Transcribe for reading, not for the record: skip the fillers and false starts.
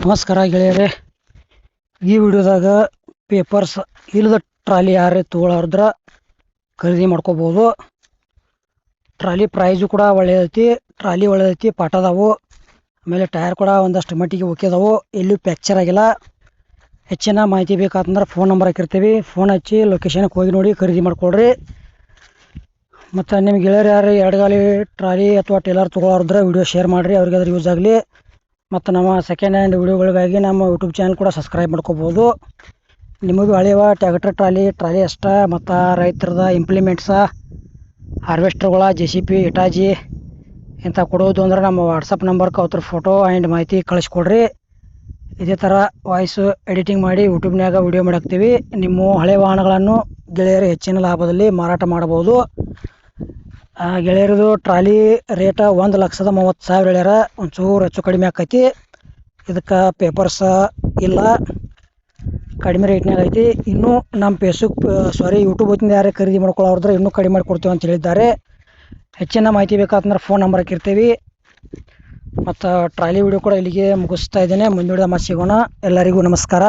ನಮಸ್ಕಾರ ಗೆಳೆಯರೇ. ಈ ವಿಡಿಯೋದಾಗ ಪೇಪರ್ಸ್ ಇಲ್ಲದ ಟ್ರಾಲಿ ಯಾರೇ ತೊಗೊಳೋದ್ರ ಖರೀದಿ ಮಾಡ್ಕೋಬೋದು. ಟ್ರಾಲಿ ಪ್ರೈಸು ಕೂಡ ಒಳ್ಳೆಯದೈತಿ, ಟ್ರಾಲಿ ಒಳ್ಳೆಯದೈತಿ, ಪಾಠ ಅದಾವು. ಆಮೇಲೆ ಟೈರ್ ಕೂಡ ಒಂದಷ್ಟು ಮಟ್ಟಿಗೆ ಓಕೆ ಅದಾವು, ಎಲ್ಲೂ ಪ್ಯಾಕ್ಚರ್ ಆಗಿಲ್ಲ. ಹೆಚ್ಚಿನ ಮಾಹಿತಿ ಬೇಕಾತಂದ್ರೆ ಫೋನ್ ನಂಬರ್ ಹಾಕಿರ್ತೀವಿ, ಫೋನ್ ಹಚ್ಚಿ ಲೊಕೇಶನ್ಗೆ ಹೋಗಿ ನೋಡಿ ಖರೀದಿ ಮಾಡ್ಕೊಳ್ರಿ. ಮತ್ತು ನಿಮ್ಮ ಗೆಳೆಯರು ಯಾರು ಎರಡು ಗಾಲಿ ಟ್ರಾಲಿ ಅಥವಾ ಟೇಲರ್ ತೊಗೊಳೋದ್ರ ವಿಡಿಯೋ ಶೇರ್ ಮಾಡಿರಿ, ಅವ್ರಿಗೆ ಅದ್ರ ಯೂಸ್ ಆಗಲಿ. ಮತ್ತು ನಮ್ಮ ಸೆಕೆಂಡ್ ಹ್ಯಾಂಡ್ ವಿಡಿಯೋಗಳಿಗಾಗಿ ನಮ್ಮ ಯೂಟ್ಯೂಬ್ ಚಾನಲ್ ಕೂಡ ಸಬ್ಸ್ಕ್ರೈಬ್ ಮಾಡ್ಕೋಬೋದು. ನಿಮಗೂ ಹಳೆಯವ ಟ್ಯಾಕ್ಟರ್ ಟ್ರಾಲಿ ಅಷ್ಟ ಮತ್ತು ರೈತರದ ಇಂಪ್ಲಿಮೆಂಟ್ಸ, ಹಾರ್ವೆಸ್ಟರ್ಗಳ, JCB, ಇಟಾಜಿ ಇಂಥ ಕೊಡೋದು ಅಂದ್ರೆ ನಮ್ಮ ವಾಟ್ಸಪ್ ನಂಬರ್ಗೆ ಅವ್ರ ಫೋಟೋ ಆ್ಯಂಡ್ ಮಾಹಿತಿ ಕಳಿಸ್ಕೊಡ್ರಿ. ಇದೇ ಥರ ವಾಯ್ಸು ಎಡಿಟಿಂಗ್ ಮಾಡಿ ಯೂಟ್ಯೂಬ್ನಾಗ ವಿಡಿಯೋ ಮಾಡಾಕ್ತೀವಿ. ನಿಮ್ಮ ಹಳೆ ವಾಹನಗಳನ್ನು ಗೆಳೆಯರು ಹೆಚ್ಚಿನ ಲಾಭದಲ್ಲಿ ಮಾರಾಟ ಮಾಡಬಹುದು. ಗೆಳೆಯರದು ಟ್ರಾಲಿ ರೇಟ 1,30,30,000 ಹೇಳ್ಯಾರ. ಒಂಚೂರು ಹೆಚ್ಚು ಕಡಿಮೆ ಆಕೈತಿ. ಇದಕ್ಕೆ ಪೇಪರ್ಸ ಇಲ್ಲ, ಕಡಿಮೆ ರೇಟ್ನಾಗ ಐತಿ. ಇನ್ನೂ ನಮ್ಮ ಯೂಟ್ಯೂಬ್ ಹೊತ್ತಿಂದ ಯಾರೇ ಖರೀದಿ ಮಾಡ್ಕೊಳ್ಳೋದ್ರೆ ಇನ್ನೂ ಕಡಿಮೆ ಮಾಡಿಕೊಡ್ತೀವಿ ಅಂತ ಹೇಳಿದ್ದಾರೆ. ಹೆಚ್ಚಿನ ಮಾಹಿತಿ ಬೇಕಾತಂದ್ರೆ ಫೋನ್ ನಂಬರ್ ಹಾಕಿರ್ತೀವಿ. ಮತ್ತು ಟ್ರಾಲಿ ವಿಡಿಯೋ ಕೂಡ ಇಲ್ಲಿಗೆ ಮುಗಿಸ್ತಾ ಇದ್ದೇನೆ. ಮುಂದಿನ ಮತ್ತೆ ಸಿಗೋಣ. ಎಲ್ಲರಿಗೂ ನಮಸ್ಕಾರ.